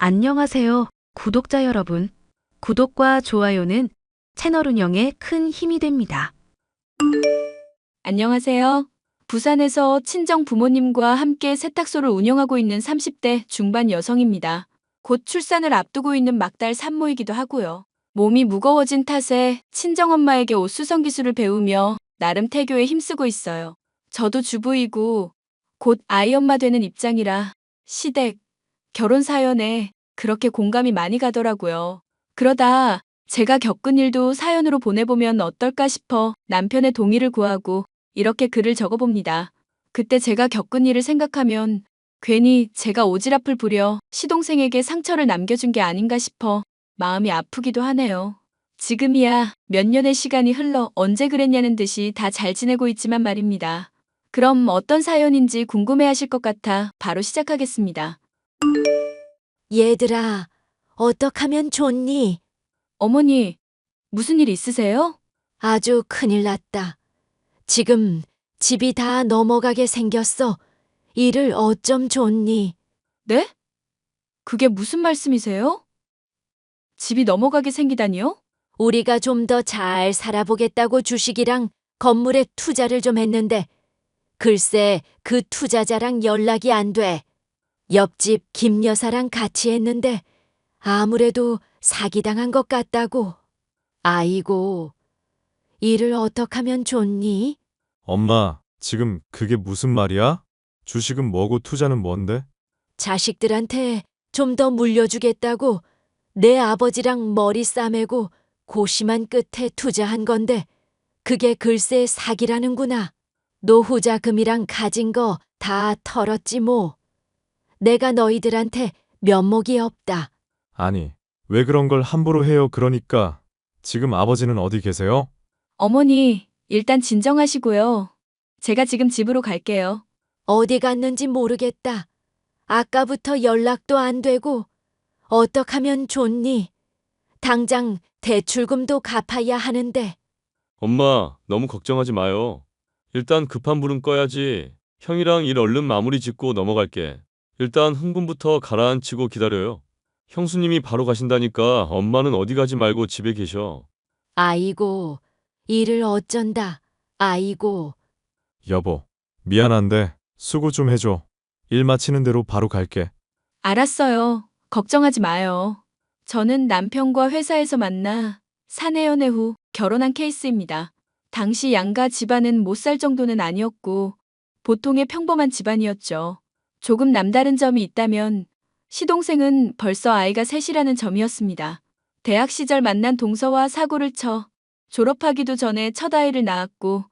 안녕하세요, 구독자 여러분. 구독과 좋아요는 채널 운영에 큰 힘이 됩니다. 안녕하세요. 부산에서 친정 부모님과 함께 세탁소를 운영하고 있는 30대 중반 여성입니다. 곧 출산을 앞두고 있는 막달 산모이기도 하고요. 몸이 무거워진 탓에 친정엄마에게 옷수선 기술을 배우며 나름 태교에 힘쓰고 있어요. 저도 주부이고 곧 아이 엄마 되는 입장이라 시댁, 결혼 사연에 그렇게 공감이 많이 가더라고요. 그러다 제가 겪은 일도 사연으로 보내보면 어떨까 싶어 남편의 동의를 구하고 이렇게 글을 적어봅니다. 그때 제가 겪은 일을 생각하면 괜히 제가 오지랖을 부려 시동생에게 상처를 남겨준 게 아닌가 싶어 마음이 아프기도 하네요. 지금이야 몇 년의 시간이 흘러 언제 그랬냐는 듯이 다 잘 지내고 있지만 말입니다. 그럼 어떤 사연인지 궁금해하실 것 같아 바로 시작하겠습니다. 얘들아, 어떡하면 좋니? 어머니, 무슨 일 있으세요? 아주 큰일 났다. 지금 집이 다 넘어가게 생겼어. 일을 어쩜 좋니? 네? 그게 무슨 말씀이세요? 집이 넘어가게 생기다니요? 우리가 좀 더 잘 살아보겠다고 주식이랑 건물에 투자를 좀 했는데, 글쎄 그 투자자랑 연락이 안 돼. 옆집 김 여사랑 같이 했는데, 아무래도 사기당한 것 같다고. 아이고, 일을 어떡하면 좋니? 엄마, 지금 그게 무슨 말이야? 주식은 뭐고 투자는 뭔데? 자식들한테 좀 더 물려주겠다고 내 아버지랑 머리 싸매고 고심한 끝에 투자한 건데 그게 글쎄 사기라는구나. 노후 자금이랑 가진 거 다 털었지 뭐. 내가 너희들한테 면목이 없다. 아니, 왜 그런 걸 함부로 해요? 그러니까 지금 아버지는 어디 계세요? 어머니, 일단 진정하시고요. 제가 지금 집으로 갈게요. 어디 갔는지 모르겠다. 아까부터 연락도 안 되고 어떡하면 좋니? 당장 대출금도 갚아야 하는데. 엄마, 너무 걱정하지 마요. 일단 급한 불은 꺼야지. 형이랑 일 얼른 마무리 짓고 넘어갈게. 일단 흥분부터 가라앉히고 기다려요. 형수님이 바로 가신다니까 엄마는 어디 가지 말고 집에 계셔. 아이고, 일을 어쩐다. 아이고, 여보, 미안한데 수고 좀 해줘. 일 마치는 대로 바로 갈게. 알았어요. 걱정하지 마요. 저는 남편과 회사에서 만나 사내 연애 후 결혼한 케이스입니다. 당시 양가 집안은 못 살 정도는 아니었고 보통의 평범한 집안이었죠. 조금 남다른 점이 있다면 시동생은 벌써 아이가 셋이라는 점이었습니다. 대학 시절 만난 동서와 사고를 쳐 졸업하기도 전에 첫 아이를 낳았고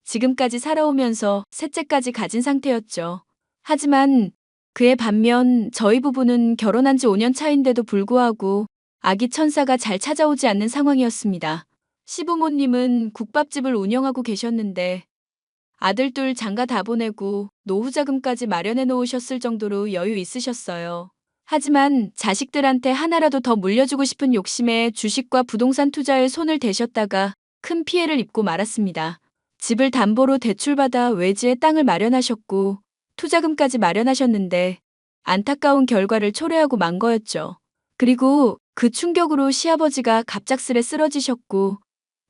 지금까지 살아오면서 셋째까지 가진 상태였죠. 하지만 그에 반면 저희 부부는 결혼한 지 5년 차인데도 불구하고 아기 천사가 잘 찾아오지 않는 상황이었습니다. 시부모님은 국밥집을 운영하고 계셨는데 아들 둘 장가 다 보내고 노후 자금까지 마련해 놓으셨을 정도로 여유 있으셨어요. 하지만 자식들한테 하나라도 더 물려주고 싶은 욕심에 주식과 부동산 투자에 손을 대셨다가 큰 피해를 입고 말았습니다. 집을 담보로 대출받아 외지에 땅을 마련하셨고 투자금까지 마련하셨는데 안타까운 결과를 초래하고 만 거였죠. 그리고 그 충격으로 시아버지가 갑작스레 쓰러지셨고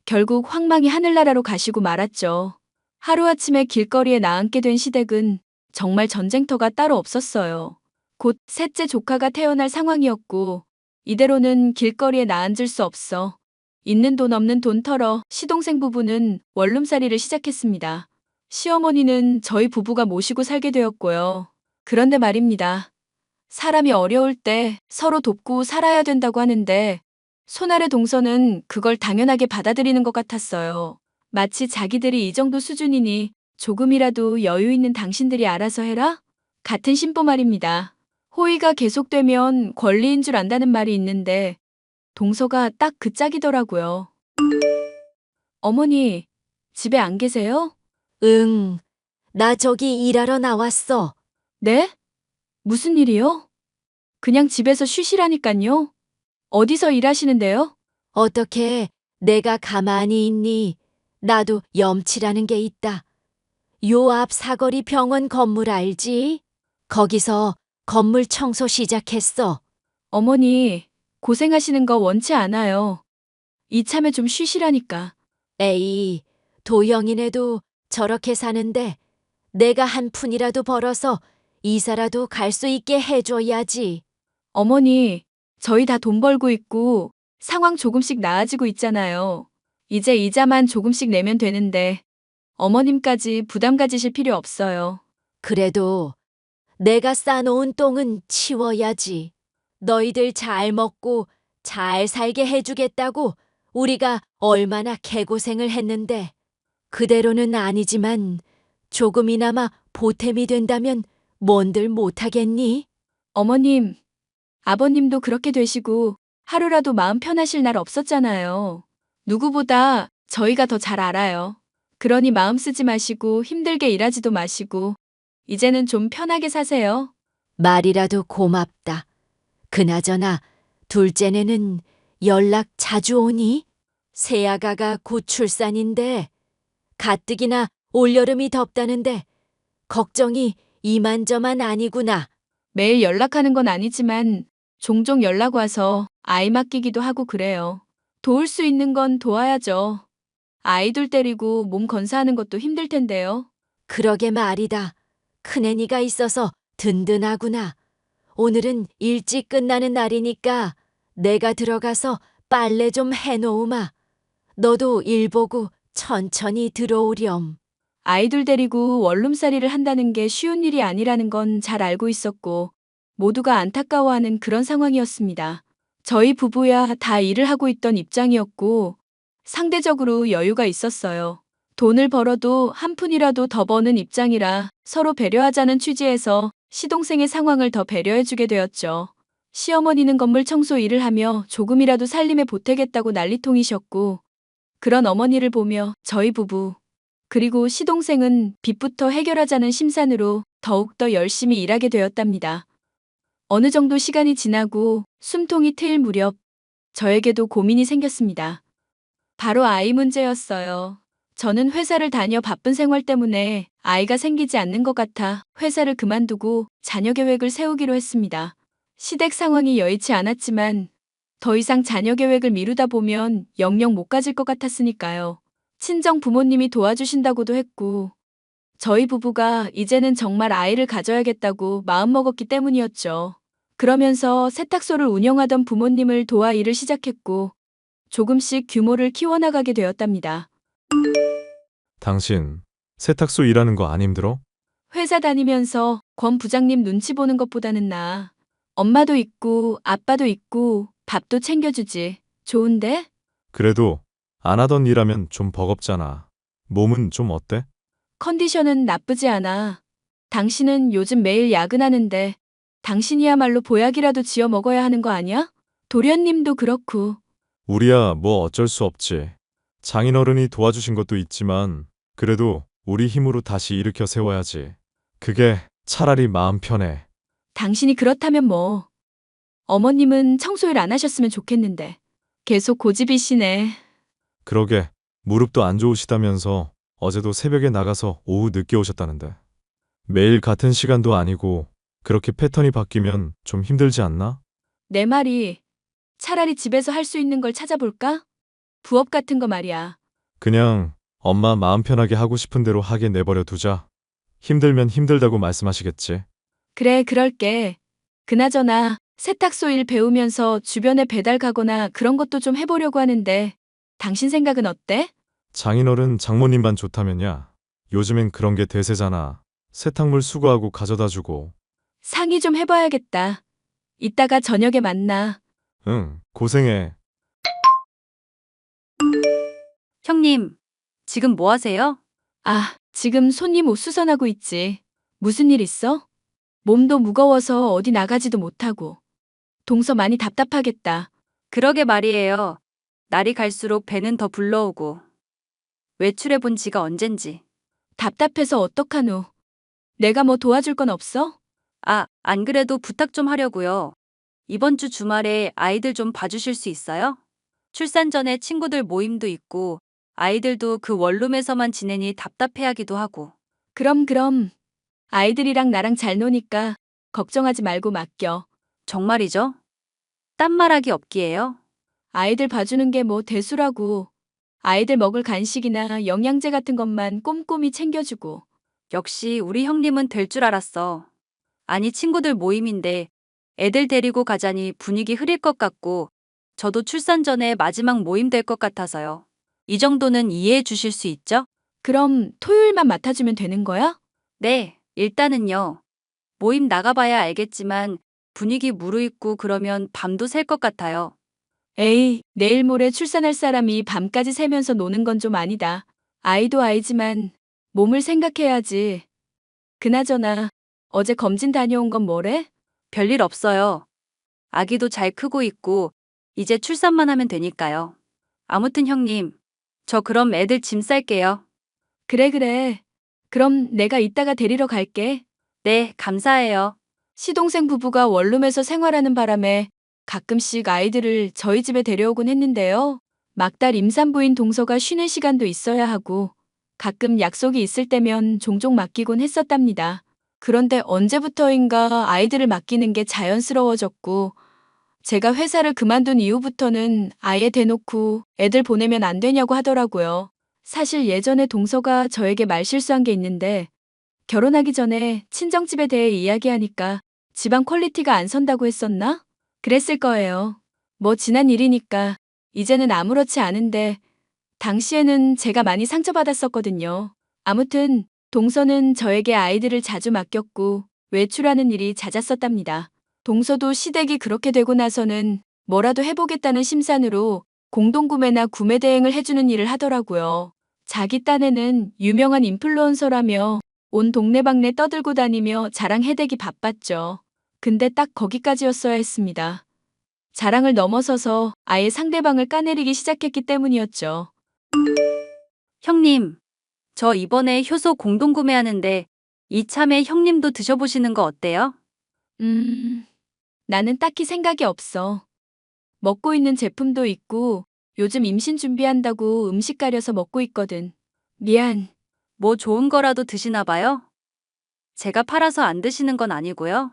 결국 황망히 하늘나라로 가시고 말았죠. 하루아침에 길거리에 나앉게 된 시댁은 정말 전쟁터가 따로 없었어요. 곧 셋째 조카가 태어날 상황이었고 이대로는 길거리에 나앉을 수 없어 있는 돈 없는 돈 털어 시동생 부부는 원룸살이를 시작했습니다. 시어머니는 저희 부부가 모시고 살게 되었고요. 그런데 말입니다. 사람이 어려울 때 서로 돕고 살아야 된다고 하는데 손아래 동서는 그걸 당연하게 받아들이는 것 같았어요. 마치 자기들이 이 정도 수준이니 조금이라도 여유 있는 당신들이 알아서 해라? 같은 심보 말입니다. 호의가 계속되면 권리인 줄 안다는 말이 있는데 동서가 딱 그 짝이더라고요. 어머니, 집에 안 계세요? 응, 나 저기 일하러 나왔어. 네? 무슨 일이요? 그냥 집에서 쉬시라니깐요. 어디서 일하시는데요? 어떻게 내가 가만히 있니? 나도 염치라는 게 있다. 요 앞 사거리 병원 건물 알지? 거기서 건물 청소 시작했어. 어머니, 고생하시는 거 원치 않아요. 이참에 좀 쉬시라니까. 에이, 도영이네도 저렇게 사는데 내가 한 푼이라도 벌어서 이사라도 갈 수 있게 해줘야지. 어머니, 저희 다 돈 벌고 있고 상황 조금씩 나아지고 있잖아요. 이제 이자만 조금씩 내면 되는데 어머님까지 부담 가지실 필요 없어요. 그래도 내가 싸놓은 똥은 치워야지. 너희들 잘 먹고 잘 살게 해주겠다고 우리가 얼마나 개고생을 했는데 그대로는 아니지만 조금이나마 보탬이 된다면 뭔들 못하겠니? 어머님, 아버님도 그렇게 되시고 하루라도 마음 편하실 날 없었잖아요. 누구보다 저희가 더 잘 알아요. 그러니 마음 쓰지 마시고 힘들게 일하지도 마시고 이제는 좀 편하게 사세요. 말이라도 고맙다. 그나저나 둘째네는 연락 자주 오니? 새아가가 곧 출산인데 가뜩이나 올여름이 덥다는데 걱정이 이만저만 아니구나. 매일 연락하는 건 아니지만 종종 연락 와서 아이 맡기기도 하고 그래요. 도울 수 있는 건 도와야죠. 아이들 때리고 몸 건사하는 것도 힘들 텐데요. 그러게 말이다. 큰애니가 있어서 든든하구나. 오늘은 일찍 끝나는 날이니까 내가 들어가서 빨래 좀 해놓으마. 너도 일 보고 천천히 들어오렴. 아이들 데리고 원룸살이를 한다는 게 쉬운 일이 아니라는 건 잘 알고 있었고 모두가 안타까워하는 그런 상황이었습니다. 저희 부부야 다 일을 하고 있던 입장이었고 상대적으로 여유가 있었어요. 돈을 벌어도 한 푼이라도 더 버는 입장이라 서로 배려하자는 취지에서 시동생의 상황을 더 배려해주게 되었죠. 시어머니는 건물 청소 일을 하며 조금이라도 살림에 보태겠다고 난리통이셨고 그런 어머니를 보며 저희 부부 그리고 시동생은 빚부터 해결하자는 심산으로 더욱더 열심히 일하게 되었답니다. 어느 정도 시간이 지나고 숨통이 트일 무렵 저에게도 고민이 생겼습니다. 바로 아이 문제였어요. 저는 회사를 다녀 바쁜 생활 때문에 아이가 생기지 않는 것 같아 회사를 그만두고 자녀 계획을 세우기로 했습니다. 시댁 상황이 여의치 않았지만 더 이상 자녀 계획을 미루다 보면 영영 못 가질 것 같았으니까요. 친정 부모님이 도와주신다고도 했고 저희 부부가 이제는 정말 아이를 가져야겠다고 마음먹었기 때문이었죠. 그러면서 세탁소를 운영하던 부모님을 도와 일을 시작했고 조금씩 규모를 키워나가게 되었답니다. 당신 세탁소 일하는 거 안 힘들어? 회사 다니면서 권 부장님 눈치 보는 것보다는 나아. 엄마도 있고 아빠도 있고 밥도 챙겨주지. 좋은데? 그래도 안 하던 일하면 좀 버겁잖아. 몸은 좀 어때? 컨디션은 나쁘지 않아. 당신은 요즘 매일 야근하는데 당신이야말로 보약이라도 지어 먹어야 하는 거 아니야? 도련님도 그렇고. 우리야 뭐 어쩔 수 없지. 장인어른이 도와주신 것도 있지만 그래도 우리 힘으로 다시 일으켜 세워야지. 그게 차라리 마음 편해. 당신이 그렇다면 뭐. 어머님은 청소일 안 하셨으면 좋겠는데. 계속 고집이시네. 그러게 무릎도 안 좋으시다면서 어제도 새벽에 나가서 오후 늦게 오셨다는데. 매일 같은 시간도 아니고 그렇게 패턴이 바뀌면 좀 힘들지 않나? 내 말이 차라리 집에서 할 수 있는 걸 찾아볼까? 부업 같은 거 말이야. 그냥 엄마 마음 편하게 하고 싶은 대로 하게 내버려 두자. 힘들면 힘들다고 말씀하시겠지. 그래, 그럴게. 그나저나 세탁소 일 배우면서 주변에 배달 가거나 그런 것도 좀 해보려고 하는데 당신 생각은 어때? 장인어른 장모님만 좋다면야. 요즘엔 그런 게 대세잖아. 세탁물 수거하고 가져다 주고. 상의 좀 해봐야겠다. 이따가 저녁에 만나. 응, 고생해. 형님, 지금 뭐 하세요? 아, 지금 손님 옷 수선하고 있지. 무슨 일 있어? 몸도 무거워서 어디 나가지도 못하고. 동서 많이 답답하겠다. 그러게 말이에요. 날이 갈수록 배는 더 불러오고. 외출해 본 지가 언젠지. 답답해서 어떡하노. 내가 뭐 도와줄 건 없어? 아, 안 그래도 부탁 좀 하려고요. 이번 주 주말에 아이들 좀 봐주실 수 있어요? 출산 전에 친구들 모임도 있고 아이들도 그 원룸에서만 지내니 답답해하기도 하고. 그럼. 아이들이랑 나랑 잘 노니까 걱정하지 말고 맡겨. 정말이죠? 딴 말하기 없기에요. 아이들 봐주는 게 뭐 대수라고. 아이들 먹을 간식이나 영양제 같은 것만 꼼꼼히 챙겨주고. 역시 우리 형님은 될 줄 알았어. 아니, 친구들 모임인데 애들 데리고 가자니 분위기 흐릴 것 같고, 저도 출산 전에 마지막 모임 될 것 같아서요. 이 정도는 이해해 주실 수 있죠? 그럼 토요일만 맡아주면 되는 거야? 네, 일단은요. 모임 나가봐야 알겠지만 분위기 무르익고 그러면 밤도 샐 것 같아요. 에이, 내일 모레 출산할 사람이 밤까지 새면서 노는 건 좀 아니다. 아이도 아이지만 몸을 생각해야지. 그나저나 어제 검진 다녀온 건 뭐래? 별일 없어요. 아기도 잘 크고 있고 이제 출산만 하면 되니까요. 아무튼 형님, 저 그럼 애들 짐 쌀게요. 그래. 그럼 내가 이따가 데리러 갈게. 네, 감사해요. 시동생 부부가 원룸에서 생활하는 바람에 가끔씩 아이들을 저희 집에 데려오곤 했는데요. 막달 임산부인 동서가 쉬는 시간도 있어야 하고 가끔 약속이 있을 때면 종종 맡기곤 했었답니다. 그런데 언제부터인가 아이들을 맡기는 게 자연스러워졌고 제가 회사를 그만둔 이후부터는 아예 대놓고 애들 보내면 안 되냐고 하더라고요. 사실 예전에 동서가 저에게 말실수한 게 있는데 결혼하기 전에 친정집에 대해 이야기하니까 집안 퀄리티가 안 선다고 했었나? 그랬을 거예요. 뭐 지난 일이니까 이제는 아무렇지 않은데 당시에는 제가 많이 상처받았었거든요. 아무튼 동서는 저에게 아이들을 자주 맡겼고 외출하는 일이 잦았었답니다. 동서도 시댁이 그렇게 되고 나서는 뭐라도 해보겠다는 심산으로 공동구매나 구매 대행을 해주는 일을 하더라고요. 자기 딴에는 유명한 인플루언서라며 온 동네방네 떠들고 다니며 자랑해대기 바빴죠. 근데 딱 거기까지였어야 했습니다. 자랑을 넘어서서 아예 상대방을 까내리기 시작했기 때문이었죠. 형님, 저 이번에 효소 공동구매하는데 이참에 형님도 드셔보시는 거 어때요? 나는 딱히 생각이 없어. 먹고 있는 제품도 있고 요즘 임신 준비한다고 음식 가려서 먹고 있거든. 미안. 뭐 좋은 거라도 드시나 봐요? 제가 팔아서 안 드시는 건 아니고요.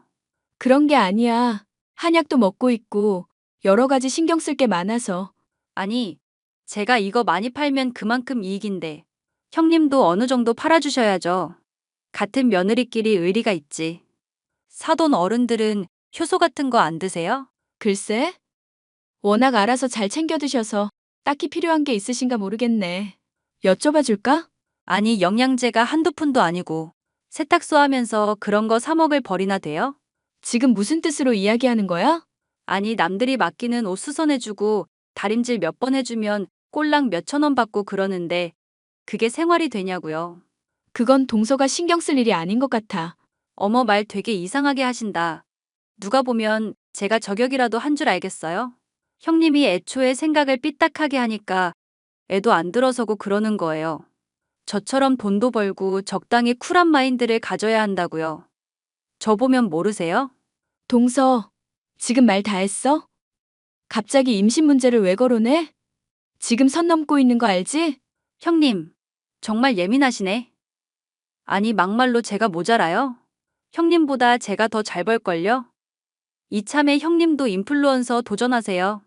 그런 게 아니야. 한약도 먹고 있고 여러 가지 신경 쓸 게 많아서. 아니, 제가 이거 많이 팔면 그만큼 이익인데 형님도 어느 정도 팔아주셔야죠. 같은 며느리끼리 의리가 있지. 사돈 어른들은 효소 같은 거 안 드세요? 글쎄? 워낙 알아서 잘 챙겨 드셔서 딱히 필요한 게 있으신가 모르겠네. 여쭤봐 줄까? 아니, 영양제가 한두 푼도 아니고 세탁소 하면서 그런 거 사 먹을 벌이나 돼요? 지금 무슨 뜻으로 이야기하는 거야? 아니, 남들이 맡기는 옷 수선해주고 다림질 몇 번 해주면 꼴랑 몇천 원 받고 그러는데 그게 생활이 되냐고요. 그건 동서가 신경 쓸 일이 아닌 것 같아. 어머, 말 되게 이상하게 하신다. 누가 보면 제가 저격이라도 한 줄 알겠어요? 형님이 애초에 생각을 삐딱하게 하니까 애도 안 들어서고 그러는 거예요. 저처럼 돈도 벌고 적당히 쿨한 마인드를 가져야 한다고요. 저 보면 모르세요? 동서, 지금 말 다 했어? 갑자기 임신 문제를 왜 거론해? 지금 선 넘고 있는 거 알지? 형님, 정말 예민하시네. 아니, 막말로 제가 모자라요? 형님보다 제가 더 잘 벌걸요? 이참에 형님도 인플루언서 도전하세요.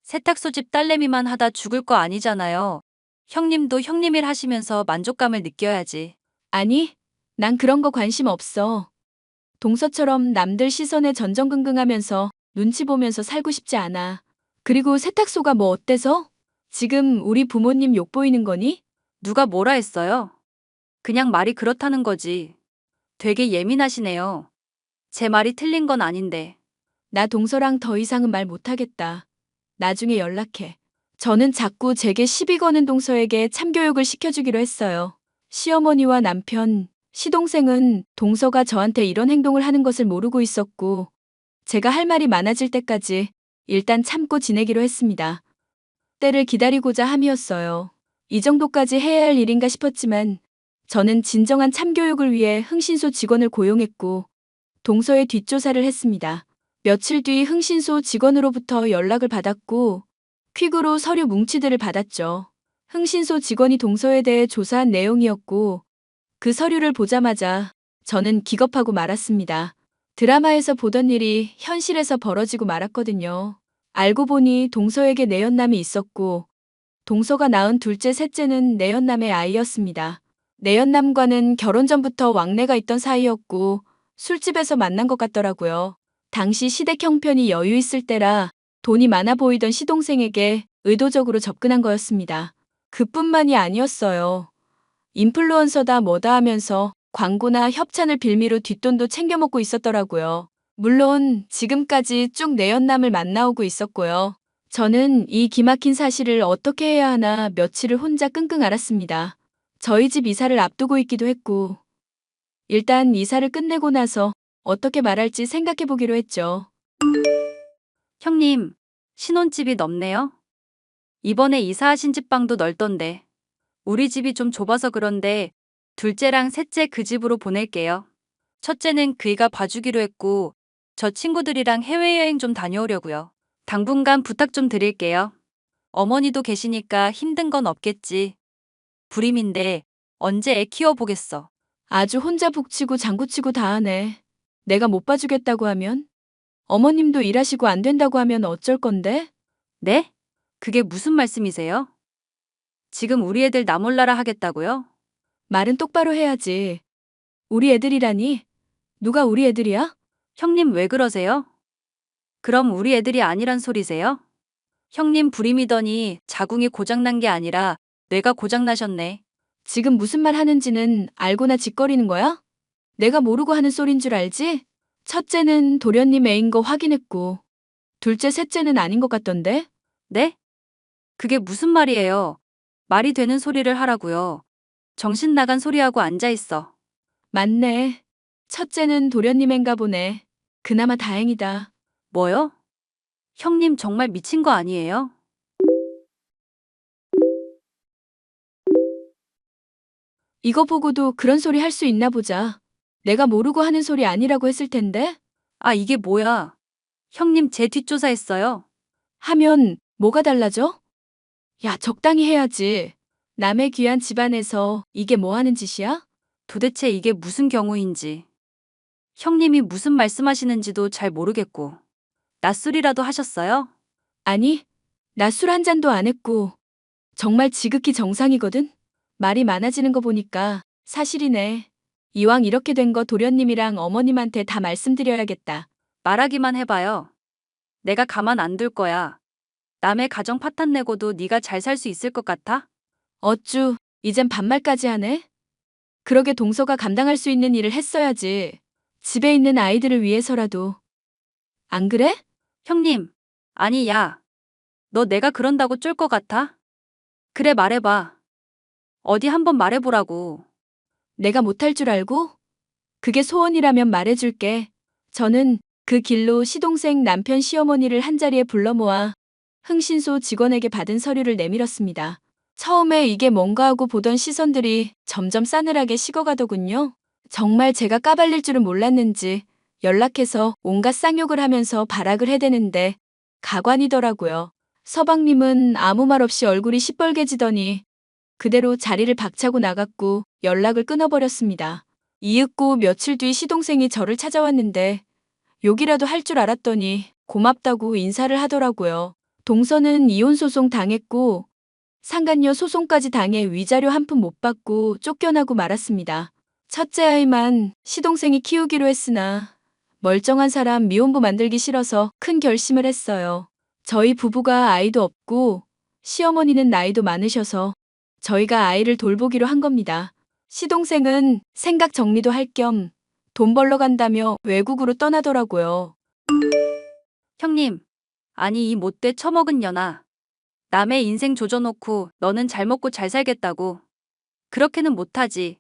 세탁소 집 딸내미만 하다 죽을 거 아니잖아요. 형님도 형님 일 하시면서 만족감을 느껴야지. 아니, 난 그런 거 관심 없어. 동서처럼 남들 시선에 전전긍긍하면서 눈치 보면서 살고 싶지 않아. 그리고 세탁소가 뭐 어때서? 지금 우리 부모님 욕 보이는 거니? 누가 뭐라 했어요? 그냥 말이 그렇다는 거지. 되게 예민하시네요. 제 말이 틀린 건 아닌데. 나 동서랑 더 이상은 말 못하겠다. 나중에 연락해. 저는 자꾸 제게 시비 거는 동서에게 참교육을 시켜주기로 했어요. 시어머니와 남편, 시동생은 동서가 저한테 이런 행동을 하는 것을 모르고 있었고, 제가 할 말이 많아질 때까지 일단 참고 지내기로 했습니다. 때를 기다리고자 함이었어요. 이 정도까지 해야 할 일인가 싶었지만, 저는 진정한 참교육을 위해 흥신소 직원을 고용했고, 동서의 뒷조사를 했습니다. 며칠 뒤 흥신소 직원으로부터 연락을 받았고 퀵으로 서류 뭉치들을 받았죠. 흥신소 직원이 동서에 대해 조사한 내용이었고 그 서류를 보자마자 저는 기겁하고 말았습니다. 드라마에서 보던 일이 현실에서 벌어지고 말았거든요. 알고 보니 동서에게 내연남이 있었고 동서가 낳은 둘째, 셋째는 내연남의 아이였습니다. 내연남과는 결혼 전부터 왕래가 있던 사이였고 술집에서 만난 것 같더라고요. 당시 시댁 형편이 여유 있을 때라 돈이 많아 보이던 시동생에게 의도적으로 접근한 거였습니다. 그뿐만이 아니었어요. 인플루언서다 뭐다 하면서 광고나 협찬을 빌미로 뒷돈도 챙겨 먹고 있었더라고요. 물론 지금까지 쭉 내연남을 만나오고 있었고요. 저는 이 기막힌 사실을 어떻게 해야 하나 며칠을 혼자 끙끙 앓았습니다. 저희 집 이사를 앞두고 있기도 했고 일단 이사를 끝내고 나서 어떻게 말할지 생각해 보기로 했죠. 형님, 신혼집이 넓네요. 이번에 이사하신 집 방도 넓던데. 우리 집이 좀 좁아서 그런데 둘째랑 셋째 그 집으로 보낼게요. 첫째는 그이가 봐주기로 했고 저 친구들이랑 해외여행 좀 다녀오려고요. 당분간 부탁 좀 드릴게요. 어머니도 계시니까 힘든 건 없겠지. 불임인데 언제 애 키워보겠어. 아주 혼자 북치고 장구치고 다 하네. 내가 못 봐주겠다고 하면? 어머님도 일하시고 안 된다고 하면 어쩔 건데? 네? 그게 무슨 말씀이세요? 지금 우리 애들 나 몰라라 하겠다고요? 말은 똑바로 해야지. 우리 애들이라니? 누가 우리 애들이야? 형님 왜 그러세요? 그럼 우리 애들이 아니란 소리세요? 형님 불임이더니 자궁이 고장난 게 아니라 뇌가 고장나셨네. 지금 무슨 말 하는지는 알고나 짓거리는 거야? 내가 모르고 하는 소린 줄 알지? 첫째는 도련님 애인 거 확인했고, 둘째, 셋째는 아닌 것 같던데? 네? 그게 무슨 말이에요? 말이 되는 소리를 하라고요. 정신 나간 소리하고 앉아있어. 맞네. 첫째는 도련님 애인가 보네. 그나마 다행이다. 뭐요? 형님 정말 미친 거 아니에요? 이거 보고도 그런 소리 할 수 있나 보자. 내가 모르고 하는 소리 아니라고 했을 텐데? 아, 이게 뭐야? 형님 제 뒷조사했어요. 하면 뭐가 달라져? 야, 적당히 해야지. 남의 귀한 집안에서 이게 뭐 하는 짓이야? 도대체 이게 무슨 경우인지. 형님이 무슨 말씀하시는지도 잘 모르겠고. 낯술이라도 하셨어요? 아니, 나 술 한 잔도 안 했고, 정말 지극히 정상이거든? 말이 많아지는 거 보니까 사실이네. 이왕 이렇게 된 거 도련님이랑 어머님한테 다 말씀드려야겠다. 말하기만 해봐요. 내가 가만 안 둘 거야. 남의 가정 파탄 내고도 네가 잘 살 수 있을 것 같아? 어쭈, 이젠 반말까지 하네? 그러게 동서가 감당할 수 있는 일을 했어야지. 집에 있는 아이들을 위해서라도. 안 그래? 형님, 아니 야. 너 내가 그런다고 쫄 것 같아? 그래 말해봐. 어디 한번 말해보라고. 내가 못할 줄 알고? 그게 소원이라면 말해줄게. 저는 그 길로 시동생 남편 시어머니를 한자리에 불러 모아 흥신소 직원에게 받은 서류를 내밀었습니다. 처음에 이게 뭔가 하고 보던 시선들이 점점 싸늘하게 식어가더군요. 정말 제가 까발릴 줄은 몰랐는지 연락해서 온갖 쌍욕을 하면서 발악을 해대는데 가관이더라고요. 서방님은 아무 말 없이 얼굴이 시뻘개지더니 그대로 자리를 박차고 나갔고 연락을 끊어버렸습니다. 이윽고 며칠 뒤 시동생이 저를 찾아왔는데 욕이라도 할 줄 알았더니 고맙다고 인사를 하더라고요. 동서는 이혼소송 당했고 상간녀 소송까지 당해 위자료 한 푼 못 받고 쫓겨나고 말았습니다. 첫째 아이만 시동생이 키우기로 했으나 멀쩡한 사람 미혼부 만들기 싫어서 큰 결심을 했어요. 저희 부부가 아이도 없고 시어머니는 나이도 많으셔서 저희가 아이를 돌보기로 한 겁니다. 시동생은 생각 정리도 할 겸 돈 벌러 간다며 외국으로 떠나더라고요. 형님, 아니 이 못돼 처먹은 년아. 남의 인생 조져놓고 너는 잘 먹고 잘 살겠다고. 그렇게는 못하지.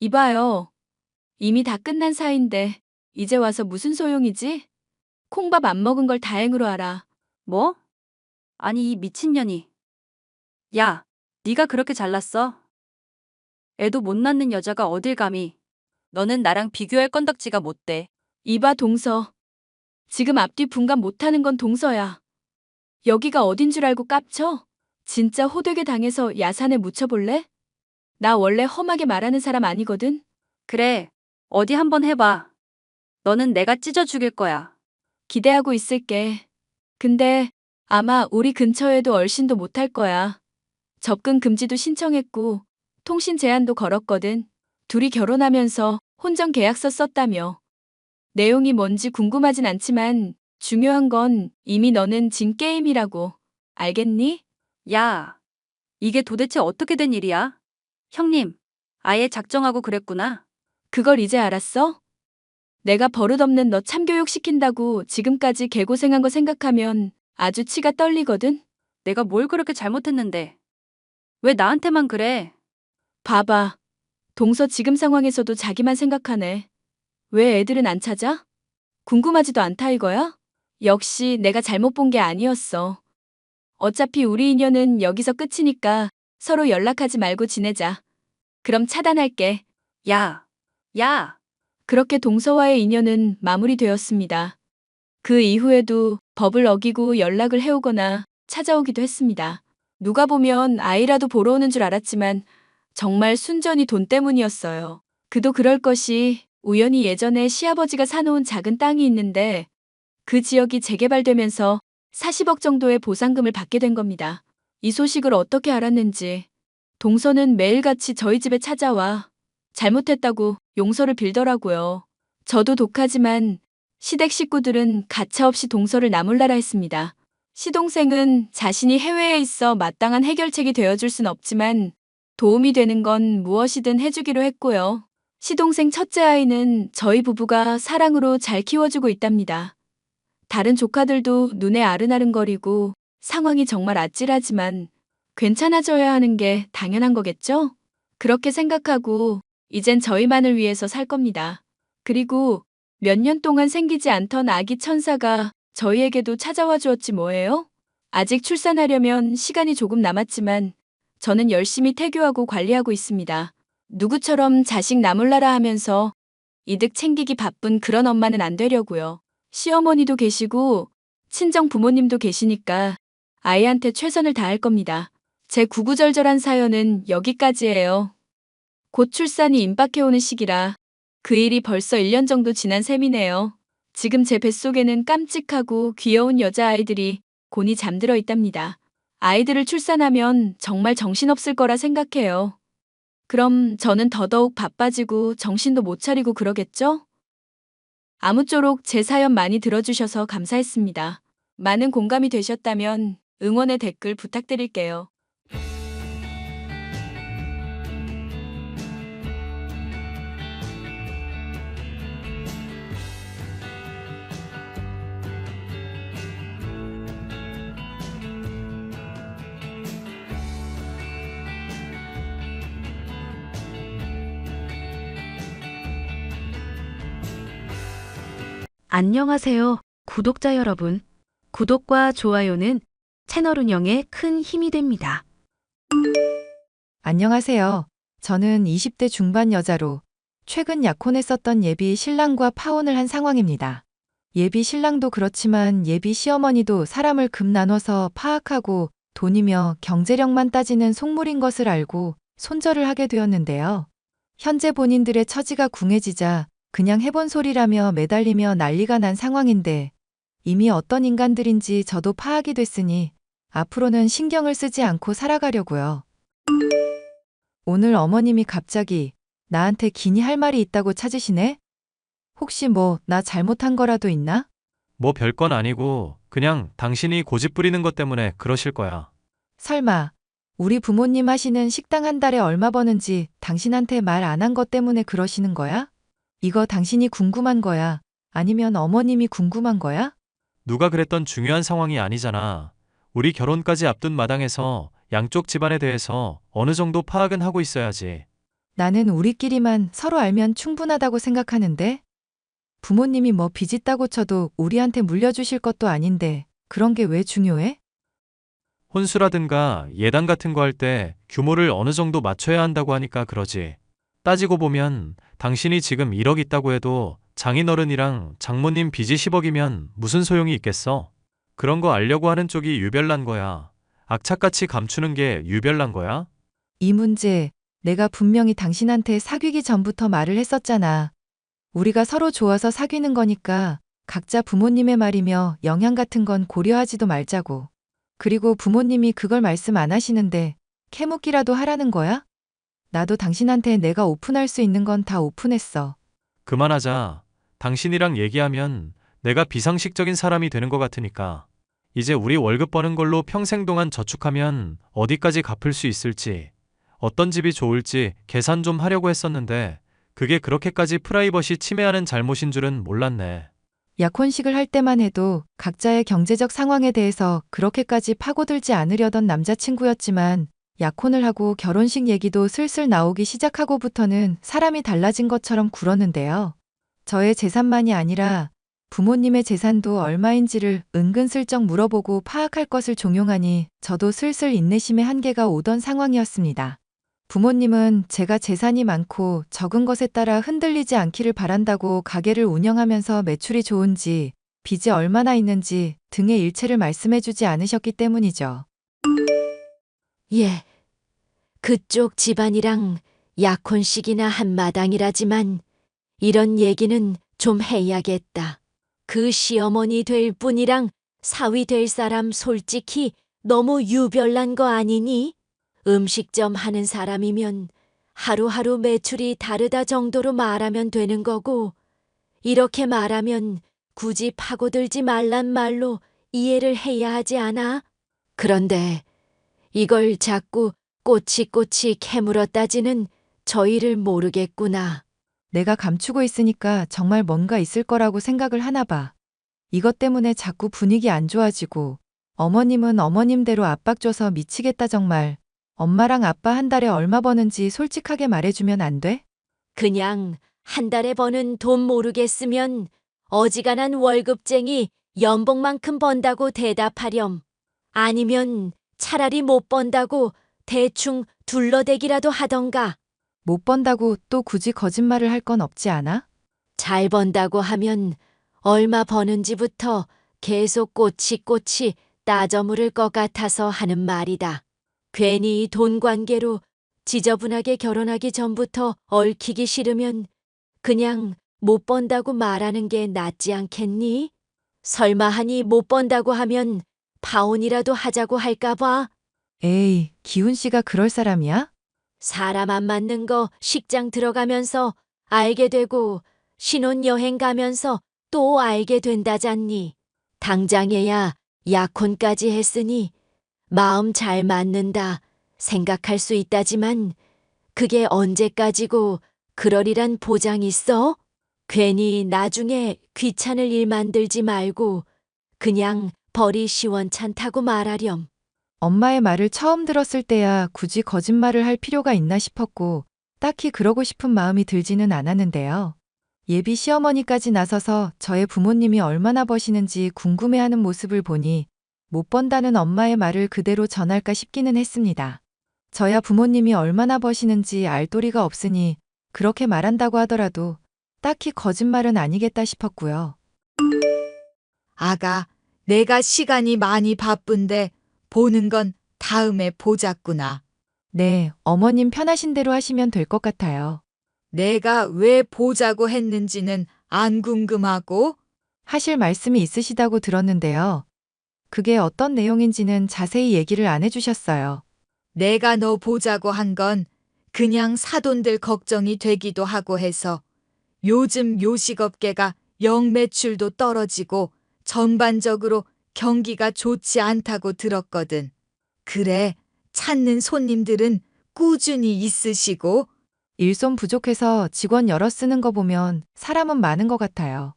이봐요. 이미 다 끝난 사이인데 이제 와서 무슨 소용이지? 콩밥 안 먹은 걸 다행으로 알아. 뭐? 아니 이 미친년이. 야, 네가 그렇게 잘났어? 애도 못 낳는 여자가 어딜 감히. 너는 나랑 비교할 건덕지가 못 돼. 이봐 동서. 지금 앞뒤 분간 못하는 건 동서야. 여기가 어딘 줄 알고 깝쳐? 진짜 호되게 당해서 야산에 묻혀볼래? 나 원래 험하게 말하는 사람 아니거든? 그래, 어디 한번 해봐. 너는 내가 찢어 죽일 거야. 기대하고 있을게. 근데 아마 우리 근처에도 얼씬도 못할 거야. 접근 금지도 신청했고 통신 제한도 걸었거든. 둘이 결혼하면서 혼전 계약서 썼다며. 내용이 뭔지 궁금하진 않지만 중요한 건 이미 너는 진 게임이라고. 알겠니? 야, 이게 도대체 어떻게 된 일이야? 형님, 아예 작정하고 그랬구나. 그걸 이제 알았어? 내가 버릇없는 너 참교육 시킨다고 지금까지 개고생한 거 생각하면 아주 치가 떨리거든? 내가 뭘 그렇게 잘못했는데. 왜 나한테만 그래? 봐봐. 동서 지금 상황에서도 자기만 생각하네. 왜 애들은 안 찾아? 궁금하지도 않다 이거야? 역시 내가 잘못 본 게 아니었어. 어차피 우리 인연은 여기서 끝이니까 서로 연락하지 말고 지내자. 그럼 차단할게. 야, 야, 그렇게 동서와의 인연은 마무리되었습니다. 그 이후에도 법을 어기고 연락을 해오거나 찾아오기도 했습니다. 누가 보면 아이라도 보러 오는 줄 알았지만 정말 순전히 돈 때문이었어요. 그도 그럴 것이 우연히 예전에 시아버지가 사놓은 작은 땅이 있는데 그 지역이 재개발되면서 40억 정도의 보상금을 받게 된 겁니다. 이 소식을 어떻게 알았는지 동서는 매일같이 저희 집에 찾아와 잘못했다고 용서를 빌더라고요. 저도 독하지만 시댁 식구들은 가차없이 동서를 나몰라라 했습니다. 시동생은 자신이 해외에 있어 마땅한 해결책이 되어줄 순 없지만 도움이 되는 건 무엇이든 해주기로 했고요. 시동생 첫째 아이는 저희 부부가 사랑으로 잘 키워주고 있답니다. 다른 조카들도 눈에 아른아른거리고 상황이 정말 아찔하지만 괜찮아져야 하는 게 당연한 거겠죠? 그렇게 생각하고 이젠 저희만을 위해서 살 겁니다. 그리고 몇 년 동안 생기지 않던 아기 천사가 저희에게도 찾아와 주었지 뭐예요? 아직 출산하려면 시간이 조금 남았지만 저는 열심히 태교하고 관리하고 있습니다. 누구처럼 자식 나몰라라 하면서 이득 챙기기 바쁜 그런 엄마는 안 되려고요. 시어머니도 계시고 친정 부모님도 계시니까 아이한테 최선을 다할 겁니다. 제 구구절절한 사연은 여기까지예요. 곧 출산이 임박해오는 시기라 그 일이 벌써 1년 정도 지난 셈이네요. 지금 제 뱃속에는 깜찍하고 귀여운 여자아이들이 곤히 잠들어 있답니다. 아이들을 출산하면 정말 정신없을 거라 생각해요. 그럼 저는 더더욱 바빠지고 정신도 못 차리고 그러겠죠? 아무쪼록 제 사연 많이 들어주셔서 감사했습니다. 많은 공감이 되셨다면 응원의 댓글 부탁드릴게요. 안녕하세요, 구독자 여러분. 구독과 좋아요는 채널 운영에 큰 힘이 됩니다. 안녕하세요. 저는 20대 중반 여자로 최근 약혼했었던 예비 신랑과 파혼을 한 상황입니다. 예비 신랑도 그렇지만 예비 시어머니도 사람을 급 나눠서 파악하고 돈이며 경제력만 따지는 속물인 것을 알고 손절을 하게 되었는데요. 현재 본인들의 처지가 궁해지자 그냥 해본 소리라며 매달리며 난리가 난 상황인데 이미 어떤 인간들인지 저도 파악이 됐으니 앞으로는 신경을 쓰지 않고 살아가려고요. 오늘 어머님이 갑자기 나한테 기니 할 말이 있다고 찾으시네? 혹시 뭐 나 잘못한 거라도 있나? 뭐 별건 아니고 그냥 당신이 고집 부리는 것 때문에 그러실 거야. 설마 우리 부모님 하시는 식당 한 달에 얼마 버는지 당신한테 말 안 한 것 때문에 그러시는 거야? 이거 당신이 궁금한 거야? 아니면 어머님이 궁금한 거야? 누가 그랬던 중요한 상황이 아니잖아. 우리 결혼까지 앞둔 마당에서 양쪽 집안에 대해서 어느 정도 파악은 하고 있어야지. 나는 우리끼리만 서로 알면 충분하다고 생각하는데? 부모님이 뭐 빚 있다고 쳐도 우리한테 물려주실 것도 아닌데 그런 게 왜 중요해? 혼수라든가 예당 같은 거 할 때 규모를 어느 정도 맞춰야 한다고 하니까 그러지. 따지고 보면 당신이 지금 1억 있다고 해도 장인어른이랑 장모님 빚이 10억이면 무슨 소용이 있겠어? 그런 거 알려고 하는 쪽이 유별난 거야. 악착같이 감추는 게 유별난 거야? 이 문제 내가 분명히 당신한테 사귀기 전부터 말을 했었잖아. 우리가 서로 좋아서 사귀는 거니까 각자 부모님의 말이며 영향 같은 건 고려하지도 말자고. 그리고 부모님이 그걸 말씀 안 하시는데 캐묻기라도 하라는 거야? 나도 당신한테 내가 오픈할 수 있는 건 다 오픈했어. 그만하자. 당신이랑 얘기하면 내가 비상식적인 사람이 되는 것 같으니까. 이제 우리 월급 버는 걸로 평생 동안 저축하면 어디까지 갚을 수 있을지, 어떤 집이 좋을지 계산 좀 하려고 했었는데 그게 그렇게까지 프라이버시 침해하는 잘못인 줄은 몰랐네. 약혼식을 할 때만 해도 각자의 경제적 상황에 대해서 그렇게까지 파고들지 않으려던 남자친구였지만 약혼을 하고 결혼식 얘기도 슬슬 나오기 시작하고부터는 사람이 달라진 것처럼 굴었는데요. 저의 재산만이 아니라 부모님의 재산도 얼마인지를 은근슬쩍 물어보고 파악할 것을 종용하니 저도 슬슬 인내심의 한계가 오던 상황이었습니다. 부모님은 제가 재산이 많고 적은 것에 따라 흔들리지 않기를 바란다고 가게를 운영하면서 매출이 좋은지, 빚이 얼마나 있는지 등의 일체를 말씀해주지 않으셨기 때문이죠. 예. 그쪽 집안이랑 약혼식이나 한마당이라지만 이런 얘기는 좀 해야겠다. 그 시어머니 될 분이랑 사위 될 사람 솔직히 너무 유별난 거 아니니? 음식점 하는 사람이면 하루하루 매출이 다르다 정도로 말하면 되는 거고, 이렇게 말하면 굳이 파고들지 말란 말로 이해를 해야 하지 않아? 그런데 이걸 자꾸 꼬치꼬치 캐물어 따지는 저희를 모르겠구나. 내가 감추고 있으니까 정말 뭔가 있을 거라고 생각을 하나 봐. 이것 때문에 자꾸 분위기 안 좋아지고 어머님은 어머님대로 압박 줘서 미치겠다 정말. 엄마랑 아빠 한 달에 얼마 버는지 솔직하게 말해주면 안 돼? 그냥 한 달에 버는 돈 모르겠으면 어지간한 월급쟁이 연봉만큼 번다고 대답하렴. 아니면 차라리 못 번다고 대충 둘러대기라도 하던가. 못 번다고 또 굳이 거짓말을 할 건 없지 않아? 잘 번다고 하면 얼마 버는지부터 계속 꼬치꼬치 따져 물을 것 같아서 하는 말이다. 괜히 돈 관계로 지저분하게 결혼하기 전부터 얽히기 싫으면 그냥 못 번다고 말하는 게 낫지 않겠니? 설마 하니 못 번다고 하면 파혼이라도 하자고 할까 봐. 에이, 기훈 씨가 그럴 사람이야? 사람 안 맞는 거 식장 들어가면서 알게 되고 신혼여행 가면서 또 알게 된다잖니. 당장에야 약혼까지 했으니 마음 잘 맞는다 생각할 수 있다지만 그게 언제까지고 그러리란 보장 있어? 괜히 나중에 귀찮을 일 만들지 말고 그냥 벌이 시원찮다고 말하렴. 엄마의 말을 처음 들었을 때야 굳이 거짓말을 할 필요가 있나 싶었고 딱히 그러고 싶은 마음이 들지는 않았는데요. 예비 시어머니까지 나서서 저의 부모님이 얼마나 버시는지 궁금해하는 모습을 보니 못 번다는 엄마의 말을 그대로 전할까 싶기는 했습니다. 저야 부모님이 얼마나 버시는지 알 도리가 없으니 그렇게 말한다고 하더라도 딱히 거짓말은 아니겠다 싶었고요. 아가, 내가 시간이 많이 바쁜데 보는 건 다음에 보자꾸나. 네, 어머님 편하신 대로 하시면 될 것 같아요. 내가 왜 보자고 했는지는 안 궁금하고? 하실 말씀이 있으시다고 들었는데요. 그게 어떤 내용인지는 자세히 얘기를 안 해주셨어요. 내가 너 보자고 한 건 그냥 사돈들 걱정이 되기도 하고 해서 요즘 요식업계가 영 매출도 떨어지고 전반적으로 경기가 좋지 않다고 들었거든. 그래, 찾는 손님들은 꾸준히 있으시고 일손 부족해서 직원 여러 쓰는 거 보면 사람은 많은 것 같아요.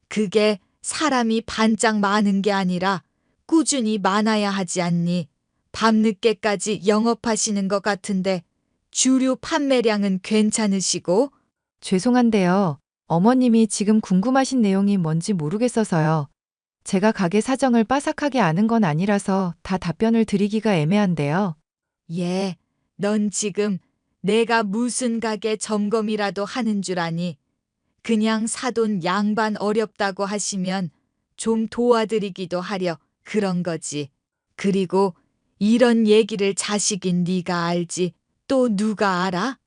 그게 사람이 반짝 많은 게 아니라 꾸준히 많아야 하지 않니? 밤늦게까지 영업하시는 것 같은데 주류 판매량은 괜찮으시고? 죄송한데요. 어머님이 지금 궁금하신 내용이 뭔지 모르겠어서요. 제가 가게 사정을 빠삭하게 아는 건 아니라서 다 답변을 드리기가 애매한데요. 예, 넌 지금 내가 무슨 가게 점검이라도 하는 줄 아니? 그냥 사돈 양반 어렵다고 하시면 좀 도와드리기도 하려 그런 거지. 그리고 이런 얘기를 자식인 네가 알지 또 누가 알아?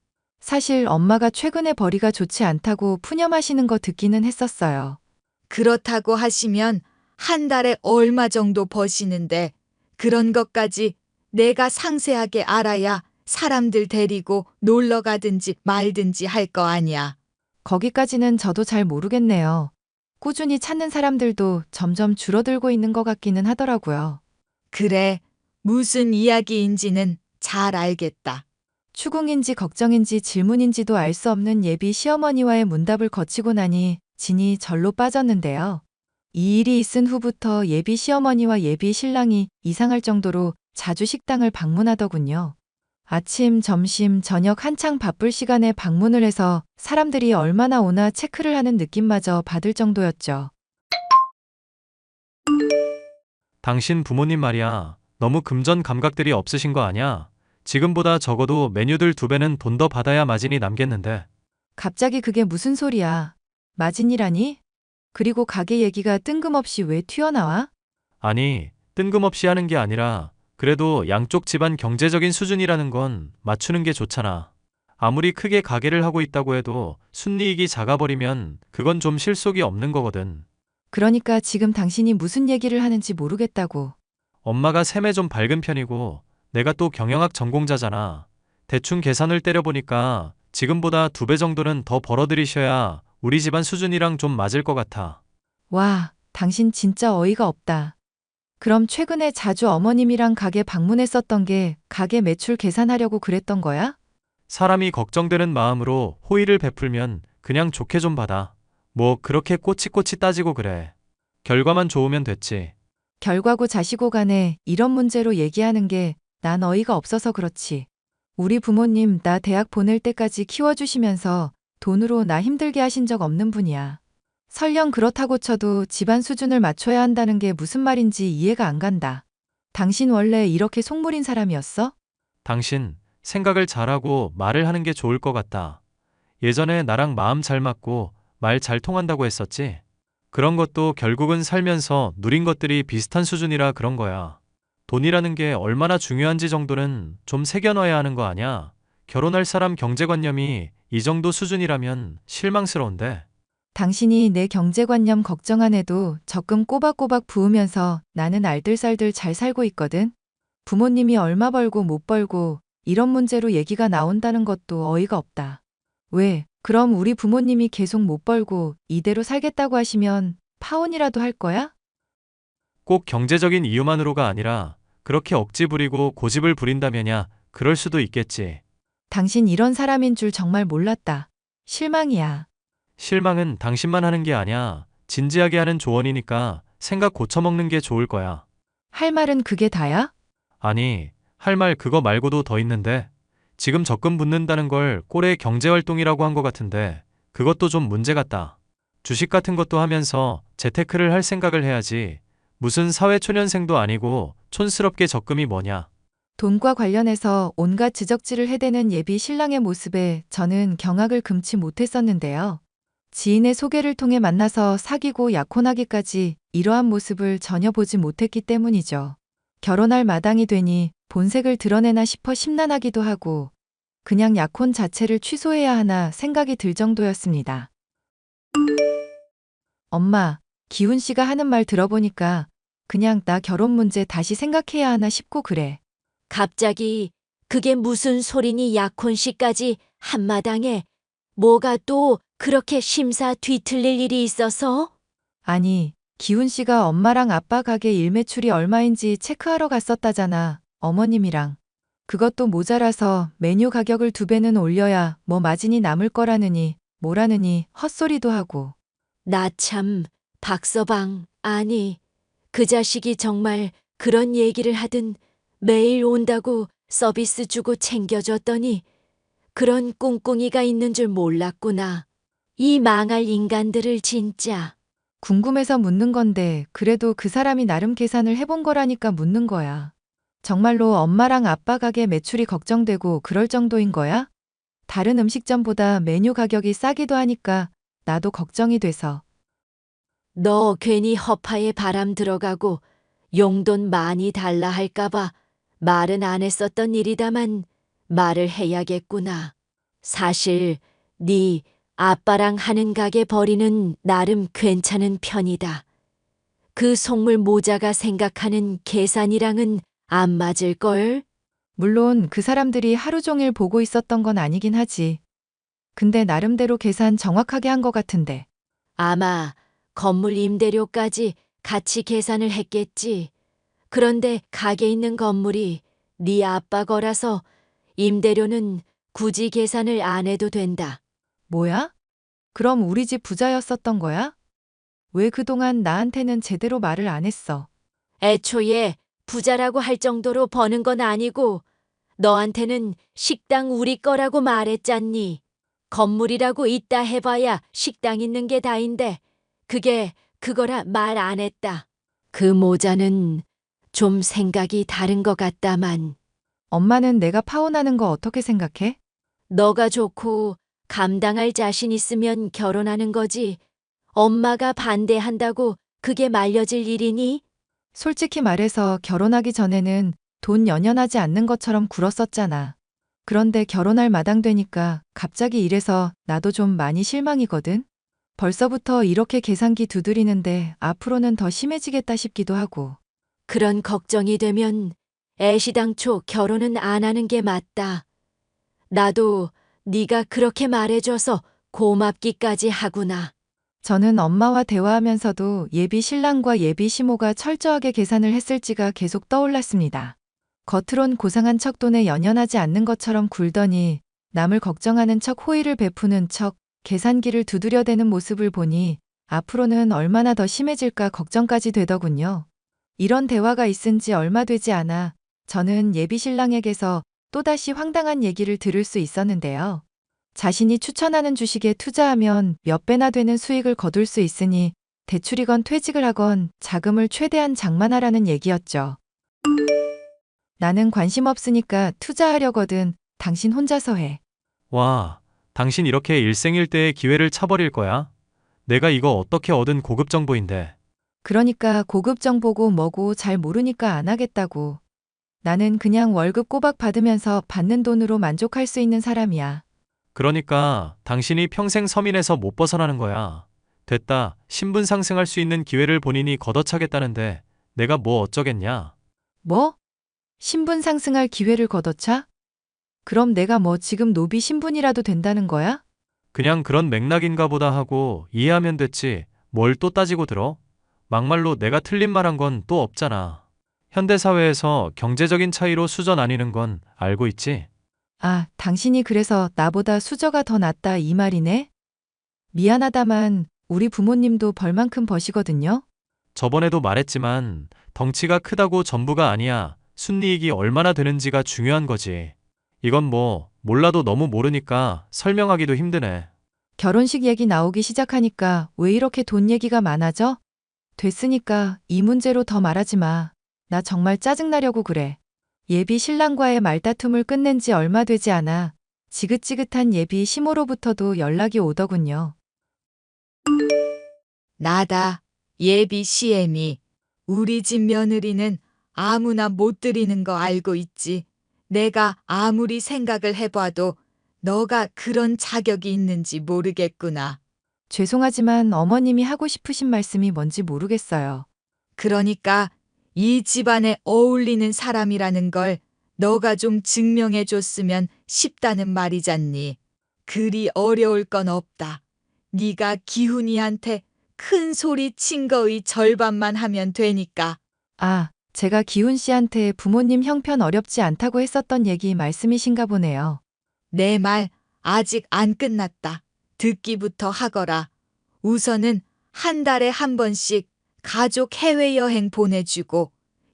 사실 엄마가 최근에 벌이가 좋지 않다고 푸념하시는 거 듣기는 했었어요. 그렇다고 하시면 한 달에 얼마 정도 버시는데 그런 것까지 내가 상세하게 알아야 사람들 데리고 놀러 가든지 말든지 할 거 아니야. 거기까지는 저도 잘 모르겠네요. 꾸준히 찾는 사람들도 점점 줄어들고 있는 것 같기는 하더라고요. 그래, 무슨 이야기인지는 잘 알겠다. 추궁인지 걱정인지 질문인지도 알 수 없는 예비 시어머니와의 문답을 거치고 나니 진이 절로 빠졌는데요. 이 일이 있은 후부터 예비 시어머니와 예비 신랑이 이상할 정도로 자주 식당을 방문하더군요. 아침, 점심, 저녁 한창 바쁠 시간에 방문을 해서 사람들이 얼마나 오나 체크를 하는 느낌마저 받을 정도였죠. 당신 부모님 말이야. 너무 금전 감각들이 없으신 거 아냐? 지금보다 적어도 메뉴들 2배는 돈 더 받아야 마진이 남겠는데. 갑자기 그게 무슨 소리야? 마진이라니? 그리고 가게 얘기가 뜬금없이 왜 튀어나와? 아니, 뜬금없이 하는 게 아니라 그래도 양쪽 집안 경제적인 수준이라는 건 맞추는 게 좋잖아. 아무리 크게 가게를 하고 있다고 해도 순이익이 작아버리면 그건 좀 실속이 없는 거거든. 그러니까 지금 당신이 무슨 얘기를 하는지 모르겠다고. 엄마가 셈에 좀 밝은 편이고 내가 또 경영학 전공자잖아. 대충 계산을 때려보니까 지금보다 2배 정도는 더 벌어들이셔야 우리 집안 수준이랑 좀 맞을 것 같아. 와, 당신 진짜 어이가 없다. 그럼 최근에 자주 어머님이랑 가게 방문했었던 게 가게 매출 계산하려고 그랬던 거야? 사람이 걱정되는 마음으로 호의를 베풀면 그냥 좋게 좀 받아. 뭐 그렇게 꼬치꼬치 따지고 그래. 결과만 좋으면 됐지. 결과고 자시고 간에 이런 문제로 얘기하는 게 난 어이가 없어서 그렇지. 우리 부모님 나 대학 보낼 때까지 키워주시면서 돈으로 나 힘들게 하신 적 없는 분이야. 설령 그렇다고 쳐도 집안 수준을 맞춰야 한다는 게 무슨 말인지 이해가 안 간다. 당신 원래 이렇게 속물인 사람이었어? 당신 생각을 잘하고 말을 하는 게 좋을 것 같다. 예전에 나랑 마음 잘 맞고 말 잘 통한다고 했었지? 그런 것도 결국은 살면서 누린 것들이 비슷한 수준이라 그런 거야. 돈이라는 게 얼마나 중요한지 정도는 좀 새겨놔야 하는 거 아냐? 결혼할 사람 경제관념이 이 정도 수준이라면 실망스러운데. 당신이 내 경제관념 걱정 안 해도 적금 꼬박꼬박 부으면서 나는 알뜰살뜰 잘 살고 있거든. 부모님이 얼마 벌고 못 벌고 이런 문제로 얘기가 나온다는 것도 어이가 없다. 왜? 그럼 우리 부모님이 계속 못 벌고 이대로 살겠다고 하시면 파혼이라도 할 거야? 꼭 경제적인 이유만으로가 아니라 그렇게 억지 부리고 고집을 부린다면야 그럴 수도 있겠지. 당신 이런 사람인 줄 정말 몰랐다. 실망이야. 실망은 당신만 하는 게 아니야. 진지하게 하는 조언이니까 생각 고쳐먹는 게 좋을 거야. 할 말은 그게 다야? 아니, 할 말 그거 말고도 더 있는데 지금 적금 붓는다는 걸 꼴의 경제활동이라고 한 것 같은데 그것도 좀 문제 같다. 주식 같은 것도 하면서 재테크를 할 생각을 해야지. 무슨 사회초년생도 아니고 촌스럽게 적금이 뭐냐. 돈과 관련해서 온갖 지적질을 해대는 예비 신랑의 모습에 저는 경악을 금치 못했었는데요. 지인의 소개를 통해 만나서 사귀고 약혼하기까지 이러한 모습을 전혀 보지 못했기 때문이죠. 결혼할 마당이 되니 본색을 드러내나 싶어 심란하기도 하고 그냥 약혼 자체를 취소해야 하나 생각이 들 정도였습니다. 엄마, 기훈 씨가 하는 말 들어보니까 그냥 나 결혼 문제 다시 생각해야 하나 싶고 그래. 갑자기 그게 무슨 소리니 약혼 씨까지 한마당에 뭐가 또 그렇게 심사 뒤틀릴 일이 있어서? 아니, 기훈 씨가 엄마랑 아빠 가게 일 매출이 얼마인지 체크하러 갔었다잖아, 어머님이랑. 그것도 모자라서 메뉴 가격을 2배는 올려야 뭐 마진이 남을 거라느니 뭐라느니 헛소리도 하고. 나 참, 박서방, 아니, 그 자식이 정말 그런 얘기를 하든 매일 온다고 서비스 주고 챙겨줬더니 그런 꿍꿍이가 있는 줄 몰랐구나. 이 망할 인간들을 진짜. 궁금해서 묻는 건데 그래도 그 사람이 나름 계산을 해본 거라니까 묻는 거야. 정말로 엄마랑 아빠 가게 매출이 걱정되고 그럴 정도인 거야? 다른 음식점보다 메뉴 가격이 싸기도 하니까 나도 걱정이 돼서. 너 괜히 허파에 바람 들어가고 용돈 많이 달라 할까봐 말은 안 했었던 일이다만 말을 해야겠구나. 사실 네 아빠랑 하는 가게 벌이는 나름 괜찮은 편이다. 그 속물 모자가 생각하는 계산이랑은 안 맞을걸? 물론 그 사람들이 하루 종일 보고 있었던 건 아니긴 하지. 근데 나름대로 계산 정확하게 한 것 같은데. 아마 건물 임대료까지 같이 계산을 했겠지. 그런데 가게 있는 건물이 네 아빠 거라서 임대료는 굳이 계산을 안 해도 된다. 뭐야? 그럼 우리 집 부자였었던 거야? 왜 그동안 나한테는 제대로 말을 안 했어? 애초에 부자라고 할 정도로 버는 건 아니고 너한테는 식당 우리 거라고 말했잖니. 건물이라고 있다 해봐야 식당 있는 게 다인데 그게 그거라 말 안 했다. 그 모자는 좀 생각이 다른 것 같다만. 엄마는 내가 파혼하는 거 어떻게 생각해? 너가 좋고 감당할 자신 있으면 결혼하는 거지. 엄마가 반대한다고 그게 말려질 일이니? 솔직히 말해서 결혼하기 전에는 돈 연연하지 않는 것처럼 굴었었잖아. 그런데 결혼할 마당 되니까 갑자기 이래서 나도 좀 많이 실망이거든. 벌써부터 이렇게 계산기 두드리는데 앞으로는 더 심해지겠다 싶기도 하고. 그런 걱정이 되면 애시당초 결혼은 안 하는 게 맞다. 나도 네가 그렇게 말해줘서 고맙기까지 하구나. 저는 엄마와 대화하면서도 예비 신랑과 예비 시모가 철저하게 계산을 했을지가 계속 떠올랐습니다. 겉으론 고상한 척 돈에 연연하지 않는 것처럼 굴더니 남을 걱정하는 척 호의를 베푸는 척 계산기를 두드려대는 모습을 보니 앞으로는 얼마나 더 심해질까 걱정까지 되더군요. 이런 대화가 있은 지 얼마 되지 않아 저는 예비 신랑에게서 또다시 황당한 얘기를 들을 수 있었는데요. 자신이 추천하는 주식에 투자하면 몇 배나 되는 수익을 거둘 수 있으니 대출이건 퇴직을 하건 자금을 최대한 장만하라는 얘기였죠. 나는 관심 없으니까 투자하려거든. 당신 혼자서 해. 와, 당신 이렇게 일생일대의 기회를 차버릴 거야? 내가 이거 어떻게 얻은 고급 정보인데. 그러니까 고급 정보고 뭐고 잘 모르니까 안 하겠다고. 나는 그냥 월급 꼬박 받으면서 받는 돈으로 만족할 수 있는 사람이야. 그러니까 당신이 평생 서민에서 못 벗어나는 거야. 됐다. 신분 상승할 수 있는 기회를 본인이 걷어차겠다는데 내가 뭐 어쩌겠냐? 뭐? 신분 상승할 기회를 걷어차? 그럼 내가 뭐 지금 노비 신분이라도 된다는 거야? 그냥 그런 맥락인가 보다 하고 이해하면 됐지. 뭘 또 따지고 들어? 막말로 내가 틀린 말 한 건 또 없잖아. 현대사회에서 경제적인 차이로 수저 나뉘는 건 알고 있지? 아, 당신이 그래서 나보다 수저가 더 낫다 이 말이네? 미안하다만 우리 부모님도 벌만큼 버시거든요? 저번에도 말했지만 덩치가 크다고 전부가 아니야. 순이익이 얼마나 되는지가 중요한 거지. 이건 뭐 몰라도 너무 모르니까 설명하기도 힘드네. 결혼식 얘기 나오기 시작하니까 왜 이렇게 돈 얘기가 많아져? 됐으니까 이 문제로 더 말하지 마. 나 정말 짜증나려고 그래. 예비 신랑과의 말다툼을 끝낸 지 얼마 되지 않아 지긋지긋한 예비 시모로부터도 연락이 오더군요. 나다. 예비 시엠이. 우리 집 며느리는 아무나 못 들이는 거 알고 있지. 내가 아무리 생각을 해봐도 너가 그런 자격이 있는지 모르겠구나. 죄송하지만 어머님이 하고 싶으신 말씀이 뭔지 모르겠어요. 그러니까 이 집안에 어울리는 사람이라는 걸 너가 좀 증명해 줬으면 싶다는 말이잖니. 그리 어려울 건 없다. 네가 기훈이한테 큰 소리 친 거의 절반만 하면 되니까. 아, 제가 기훈 씨한테 부모님 형편 어렵지 않다고 했었던 얘기 말씀이신가 보네요. 내 말 아직 안 끝났다. 듣기부터 하거라. 우선은 한 달에 한 번씩 가족 해외여행 보내주고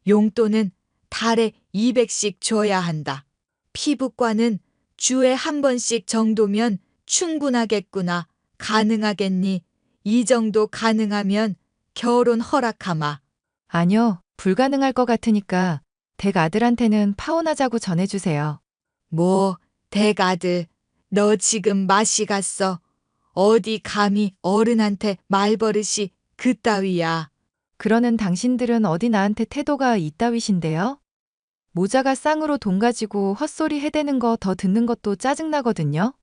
용돈은 달에 200씩 줘야 한다. 피부과는 주에 한 번씩 정도면 충분하겠구나. 가능하겠니? 이 정도 가능하면 결혼 허락하마. 아니요, 불가능할 것 같으니까 댁 아들한테는 파혼하자고 전해주세요. 뭐, 댁아들, 너 지금 맛이 갔어. 어디 감히 어른한테 말버릇이 그따위야. 그러는 당신들은 어디 나한테 태도가 이따위신데요? 모자가 쌍으로 돈 가지고 헛소리 해대는 거 더 듣는 것도 짜증나거든요.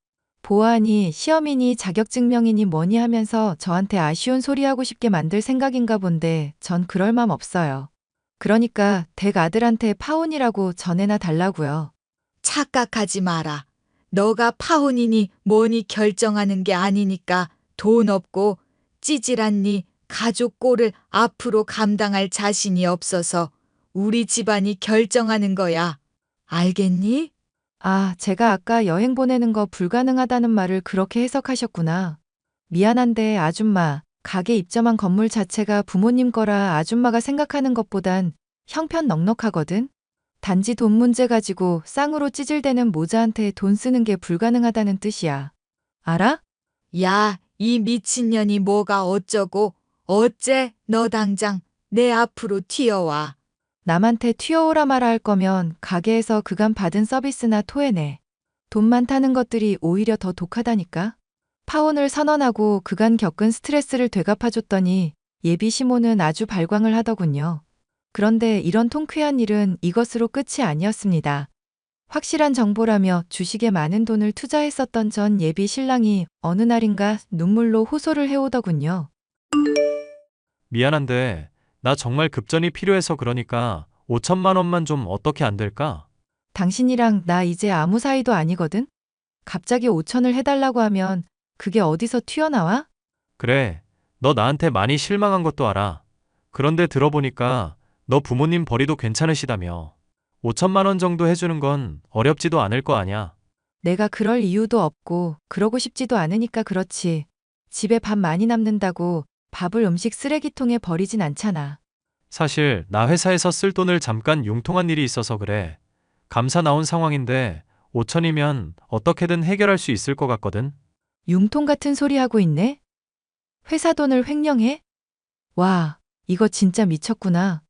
보아하니 시험이니 자격증명이니 뭐니 하면서 저한테 아쉬운 소리 하고 싶게 만들 생각인가 본데 전 그럴 맘 없어요. 그러니까 댁 아들한테 파혼이라고 전해나 달라고요. 착각하지 마라. 너가 파혼이니 뭐니 결정하는 게 아니니까 돈 없고 찌질한 네 가족 꼴을 앞으로 감당할 자신이 없어서 우리 집안이 결정하는 거야. 알겠니? 아, 제가 아까 여행 보내는 거 불가능하다는 말을 그렇게 해석하셨구나. 미안한데 아줌마, 가게 입점한 건물 자체가 부모님 거라 아줌마가 생각하는 것보단 형편 넉넉하거든? 단지 돈 문제 가지고 쌍으로 찌질대는 모자한테 돈 쓰는 게 불가능하다는 뜻이야. 알아? 야, 이 미친년이 뭐가 어쩌고 어째 너 당장 내 앞으로 튀어와. 남한테 튀어오라 말아 할 거면 가게에서 그간 받은 서비스나 토해내. 돈 많다는 것들이 오히려 더 독하다니까? 파혼을 선언하고 그간 겪은 스트레스를 되갚아줬더니 예비 시모는 아주 발광을 하더군요. 그런데 이런 통쾌한 일은 이것으로 끝이 아니었습니다. 확실한 정보라며 주식에 많은 돈을 투자했었던 전 예비 신랑이 어느 날인가 눈물로 호소를 해오더군요. 미안한데 나 정말 급전이 필요해서 그러니까 5천만 원만 좀 어떻게 안 될까? 당신이랑 나 이제 아무 사이도 아니거든? 갑자기 5천을 해달라고 하면 그게 어디서 튀어나와? 그래, 너 나한테 많이 실망한 것도 알아. 그런데 들어보니까 너 부모님 벌이도 괜찮으시다며. 5천만 원 정도 해주는 건 어렵지도 않을 거 아냐. 내가 그럴 이유도 없고 그러고 싶지도 않으니까 그렇지. 집에 밥 많이 남는다고 밥을 음식 쓰레기통에 버리진 않잖아. 사실 나 회사에서 쓸 돈을 잠깐 융통한 일이 있어서 그래. 감사 나온 상황인데 5천이면 어떻게든 해결할 수 있을 것 같거든. 융통 같은 소리 하고 있네? 회사 돈을 횡령해? 와, 이거 진짜 미쳤구나.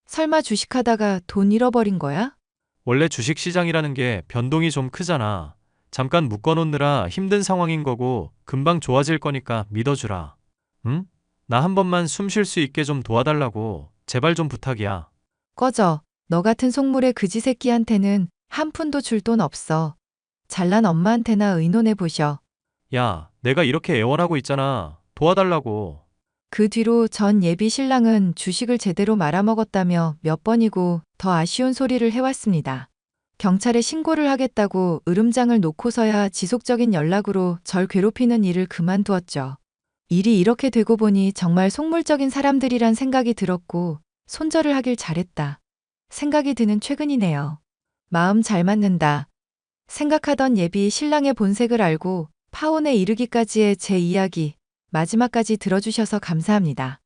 설마 주식하다가 돈 잃어버린 거야? 원래 주식시장이라는 게 변동이 좀 크잖아. 잠깐 묶어놓느라 힘든 상황인 거고 금방 좋아질 거니까 믿어주라. 응? 나 한 번만 숨 쉴 수 있게 좀 도와달라고. 제발 좀 부탁이야. 꺼져. 너 같은 속물의 그지 새끼한테는 한 푼도 줄 돈 없어. 잘난 엄마한테나 의논해 보셔. 야, 내가 이렇게 애원하고 있잖아. 도와달라고. 그 뒤로 전 예비 신랑은 주식을 제대로 말아먹었다며 몇 번이고 더 아쉬운 소리를 해왔습니다. 경찰에 신고를 하겠다고 으름장을 놓고서야 지속적인 연락으로 절 괴롭히는 일을 그만두었죠. 일이 이렇게 되고 보니 정말 속물적인 사람들이란 생각이 들었고 손절을 하길 잘했다. 생각이 드는 최근이네요. 마음 잘 맞는다. 생각하던 예비 신랑의 본색을 알고 파혼에 이르기까지의 제 이야기 마지막까지 들어주셔서 감사합니다.